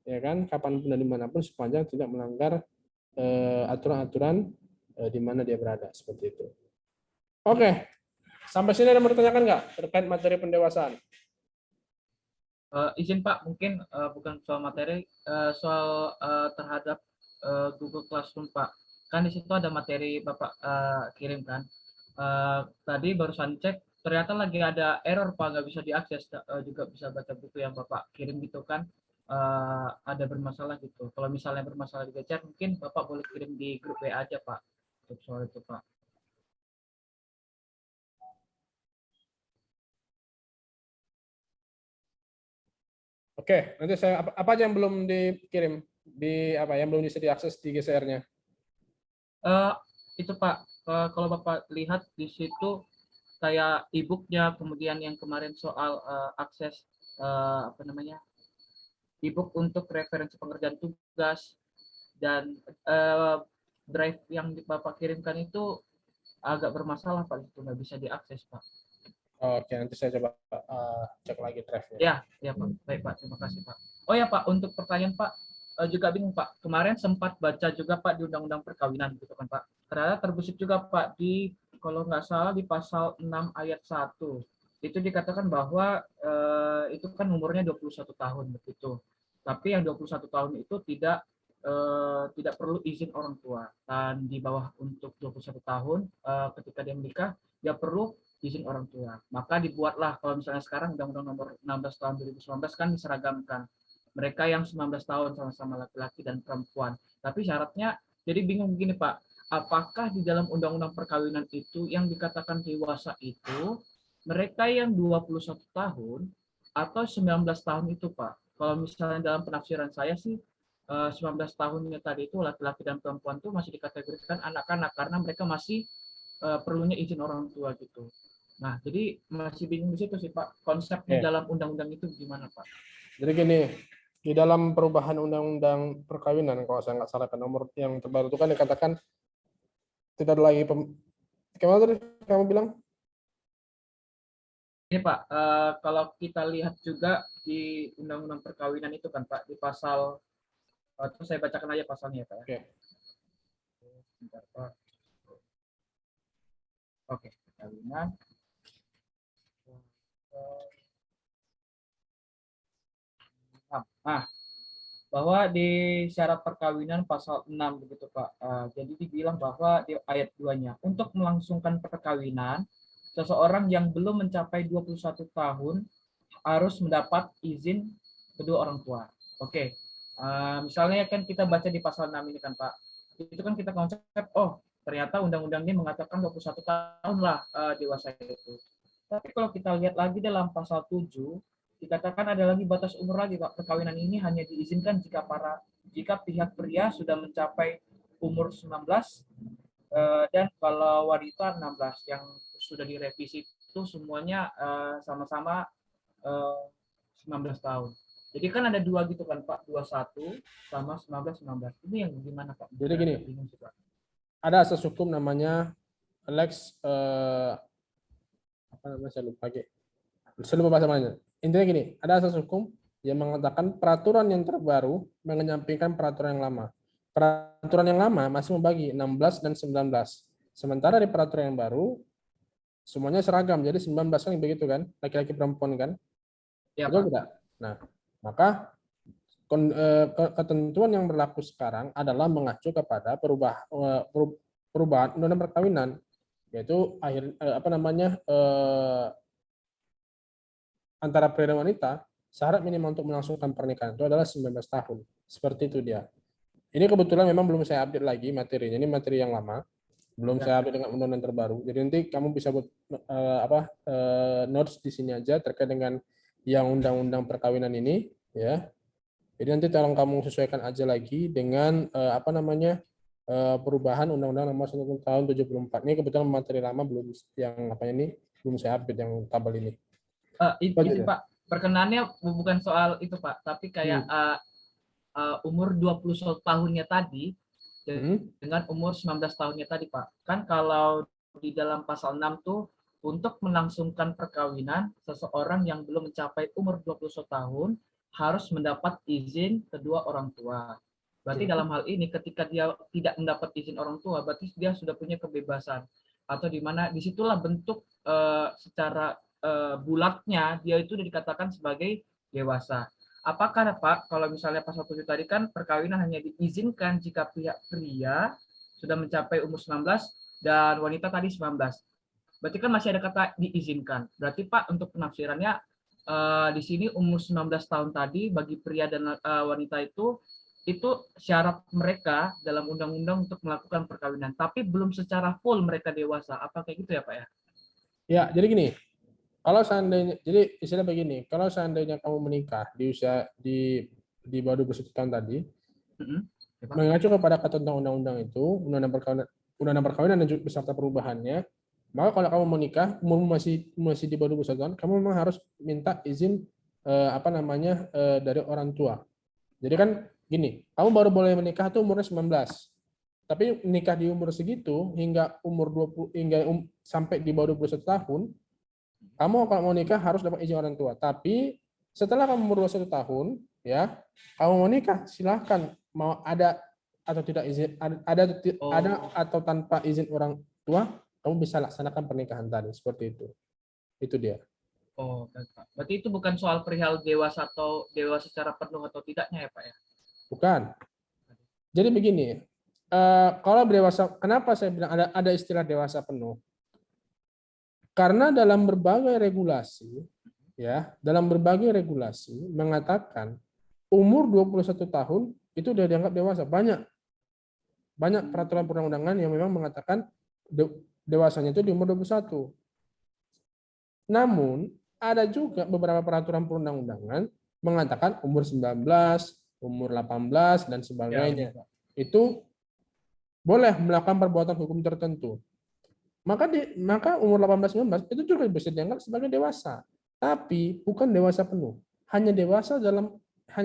ya kan, kapanpun dan dimanapun sepanjang tidak melanggar aturan-aturan di mana dia berada, seperti itu. Oke, sampai sini ada yang bertanyakan nggak terkait materi pendewasaan? Izin Pak, mungkin bukan soal materi, soal terhadap Google Classroom Pak. Kan di situ ada materi Bapak kirim kan. Tadi barusan cek, ternyata lagi ada error Pak, nggak bisa diakses, juga bisa baca buku yang Bapak kirim gitu kan. Ada bermasalah gitu. Kalau misalnya bermasalah di chat, mungkin Bapak boleh kirim di grup WA aja Pak, untuk soal itu Pak. Oke, nanti saya apa aja yang belum dikirim di apa yang belum bisa diakses di GCR-nya? Itu Pak, kalau Bapak lihat di situ kayak e-booknya, kemudian yang kemarin soal akses apa namanya e-book untuk referensi pengerjaan tugas, dan drive yang Bapak kirimkan itu agak bermasalah Pak, itu nggak bisa diakses Pak. Oke, nanti saya coba cek lagi drive-nya. Ya Pak, baik Pak, terima kasih Pak. Oh ya Pak, untuk pertanyaan Pak, juga bingung Pak, kemarin sempat baca juga Pak di Undang-Undang Perkawinan gitu kan Pak, ternyata terbesit juga Pak di, kalau nggak salah di pasal 6 ayat 1, itu dikatakan bahwa itu kan umurnya 21 tahun begitu, tapi yang 21 tahun itu tidak perlu izin orang tua, dan di bawah untuk 21 tahun ketika dia menikah dia perlu izin orang tua. Maka dibuatlah, kalau misalnya sekarang Undang-Undang Nomor 16 tahun 2019 kan diseragamkan. Mereka yang 19 tahun sama-sama laki-laki dan perempuan. Tapi syaratnya, jadi bingung begini Pak, apakah di dalam Undang-Undang Perkawinan itu yang dikatakan dewasa itu mereka yang 21 tahun atau 19 tahun itu Pak? Kalau misalnya dalam penafsiran saya sih 19 tahunnya tadi itu laki-laki dan perempuan itu masih dikategorikan anak-anak karena mereka masih perlunya izin orang tua gitu. Nah, jadi masih bingung di situ sih Pak, konsepnya dalam undang-undang itu gimana Pak? Jadi gini, di dalam perubahan undang-undang perkawinan, kalau saya nggak salah kan nomor yang terbaru itu kan dikatakan tidak ada lagi gimana tadi kamu bilang? Ini Pak, kalau kita lihat juga di undang-undang perkawinan itu kan Pak, di pasal, itu saya bacakan aja pasalnya Pak. Oke. Bentar, Pak. Oke, perkawinan. Nah, bahwa di syarat perkawinan pasal 6 begitu Pak. Jadi dibilang bahwa di ayat 2-nya untuk melangsungkan perkawinan seseorang yang belum mencapai 21 tahun harus mendapat izin kedua orang tua. Oke. Misalnya kan kita baca di pasal 6 ini kan Pak. Itu kan kita konsep, oh ternyata undang-undang ini mengatakan 21 tahun lah dewasa itu. Tapi kalau kita lihat lagi dalam pasal 7, dikatakan ada lagi batas umur lagi Pak. Perkawinan ini hanya diizinkan jika pihak pria sudah mencapai umur 19 dan kalau wanita 16. Yang sudah direvisi itu semuanya sama-sama 19 tahun. Jadi kan ada dua gitu kan Pak, 21 sama 19. Ini yang gimana Pak? Jadi gini, ada asas hukum namanya Lex apa namanya, saya lupa bahasa namanya. Intinya gini, ada asas hukum yang mengatakan peraturan yang terbaru menyampingkan peraturan yang lama. Peraturan yang lama masih membagi 16 dan 19. Sementara di peraturan yang baru semuanya seragam. Jadi 19 kan begitu kan, laki-laki perempuan kan? Ya, betul Pak. tidak? Nah, maka ketentuan yang berlaku sekarang adalah mengacu kepada perubahan undang-undang perkawinan, yaitu antara pria dan wanita, syarat minimal untuk melangsungkan pernikahan itu adalah 19 tahun. Seperti itu dia. Ini kebetulan memang belum saya update lagi materinya. Ini materi yang lama. Belum saya update dengan undang-undang terbaru. Jadi nanti kamu bisa buat notes di sini aja terkait dengan yang undang-undang perkawinan ini, ya. Jadi nanti tolong kamu sesuaikan aja lagi dengan perubahan undang-undang nomor 1 tahun 74. Ini kebetulan materi lama belum belum saya update yang tabel ini. Ini Pak, perkenannya bukan soal itu Pak, tapi kayak umur 21 tahunnya tadi dengan umur 19 tahunnya tadi Pak. Kan kalau di dalam pasal 6 tuh untuk melangsungkan perkawinan seseorang yang belum mencapai umur 21 tahun harus mendapat izin kedua orang tua. Berarti dalam hal ini ketika dia tidak mendapat izin orang tua, berarti dia sudah punya kebebasan. Atau di mana disitulah bentuk secara bulatnya dia itu sudah dikatakan sebagai dewasa. Apakah Pak, kalau misalnya pasal 7 tadi kan perkawinan hanya diizinkan jika pihak pria sudah mencapai umur 19 dan wanita tadi 19. Berarti kan masih ada kata diizinkan. Berarti Pak untuk penafsirannya di sini umur 19 tahun tadi bagi pria dan wanita itu syarat mereka dalam undang-undang untuk melakukan perkawinan, tapi belum secara full mereka dewasa. Apa kayak gitu ya Pak ya? Ya, jadi gini. Kalau seandainya, jadi istilah begini, kalau seandainya kamu menikah di usia di bawah 21 tahun tadi, mengacu kepada ketentuan undang-undang itu, undang-undang perkawinan dan juga beserta perubahannya, maka kalau kamu menikah, umur masih di bawah 21 tahun, kamu memang harus minta izin dari orang tua. Jadi kan gini, kamu baru boleh menikah itu umurnya 19. Tapi menikah di umur segitu hingga umur 20 sampai di bawah 21 tahun, kamu kalau mau nikah harus dapat izin orang tua. Tapi setelah kamu umur 21 tahun, ya, kamu mau nikah silahkan, mau ada atau tidak izin, ada atau tanpa izin orang tua, kamu bisa laksanakan pernikahan tadi seperti itu. Itu dia. Oh, berarti itu bukan soal perihal dewasa atau dewasa secara penuh atau tidaknya ya Pak ya? Bukan. Jadi begini, kalau dewasa, kenapa saya bilang ada istilah dewasa penuh? Karena dalam berbagai regulasi, ya, mengatakan umur 21 tahun itu sudah dianggap dewasa. Banyak peraturan perundang-undangan yang memang mengatakan dewasanya itu di umur 21. Namun, ada juga beberapa peraturan perundang-undangan mengatakan umur 19, umur 18, dan sebagainya. Itu boleh melakukan perbuatan hukum tertentu. Maka umur 18-19 itu juga bisa dianggap sebagai dewasa. Tapi bukan dewasa penuh. Hanya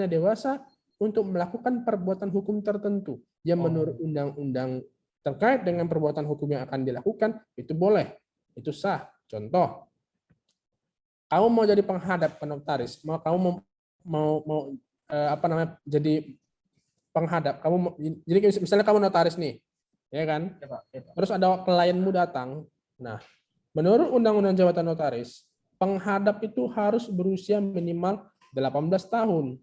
dewasa untuk melakukan perbuatan hukum tertentu. Yang menurut undang-undang terkait dengan perbuatan hukum yang akan dilakukan, itu boleh. Itu sah. Contoh, kamu mau jadi penghadap penotaris, kamu mau jadi penghadap, jadi misalnya kamu notaris nih, ya kan? Terus ada klienmu datang. Nah, menurut Undang-Undang Jabatan Notaris, penghadap itu harus berusia minimal 18 tahun.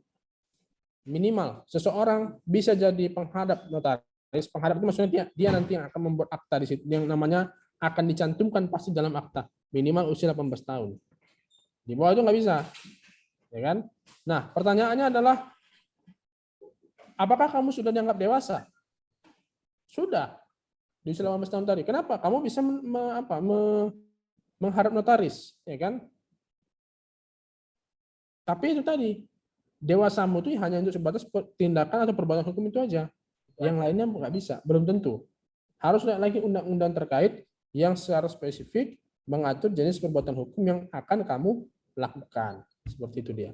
Minimal. Seseorang bisa jadi penghadap notaris. Penghadap itu maksudnya dia nanti yang akan membuat akta di situ, yang namanya akan dicantumkan pasti dalam akta minimal usia 18 tahun. Di bawah itu nggak bisa, ya kan? Nah, pertanyaannya adalah, apakah kamu sudah dianggap dewasa? Sudah di usia 18 tahun tadi. Kenapa? Kamu bisa mengharap notaris, ya kan? Tapi itu tadi, dewasamu itu hanya untuk sebatas tindakan atau perbuatan hukum itu aja. Yang lainnya nggak bisa, belum tentu. Harus lihat lagi undang-undang terkait yang secara spesifik mengatur jenis perbuatan hukum yang akan kamu lakukan. Seperti itu dia.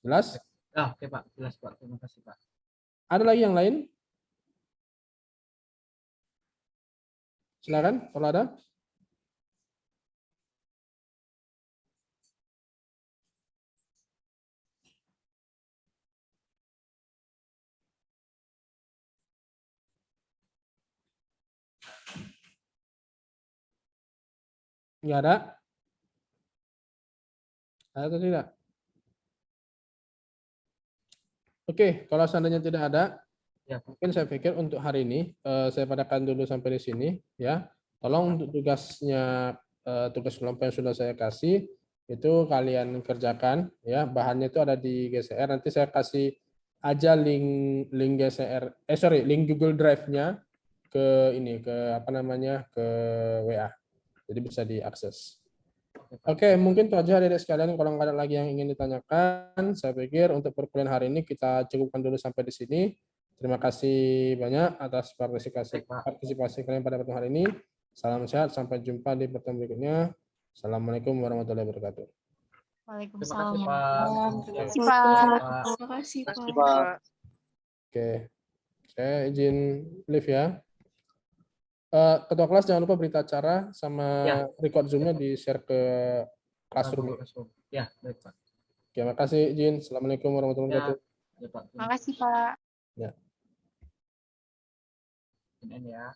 Jelas? Oke Pak, jelas Pak. Terima kasih Pak. Ada lagi yang lain? Silakan, kalau ada. Nggak ada? Ada atau tidak? Oke, kalau seandainya tidak ada, Ya, mungkin saya pikir untuk hari ini saya padakan dulu sampai di sini ya. Tolong untuk tugasnya tugas kelompok yang sudah saya kasih itu kalian kerjakan ya. Bahannya itu ada di GCR. Nanti saya kasih aja link GCR link Google Drive-nya ke ini ke ke WA. Jadi bisa diakses. Oke, mungkin itu aja adik-adik sekalian. Kalau nggak ada lagi yang ingin ditanyakan, saya pikir untuk perkuliahan hari ini kita cukupkan dulu sampai di sini. Terima kasih banyak atas partisipasi kalian pada pertemuan hari ini. Salam sehat, sampai jumpa di pertemuan berikutnya. Assalamualaikum warahmatullahi wabarakatuh. Waalaikumsalam. Terima kasih Pak. Terima kasih Pak. Terima kasih, Terima kasih, Pak. Pak. Oke, saya izin live ya. Ketua kelas jangan lupa berita acara sama Ya. record Zoom-nya di-share ke classroom. Ya, baik Pak. Oke, terima kasih izin. Assalamualaikum warahmatullahi wabarakatuh. Ya Pak. Terima kasih Pak. Ini ya.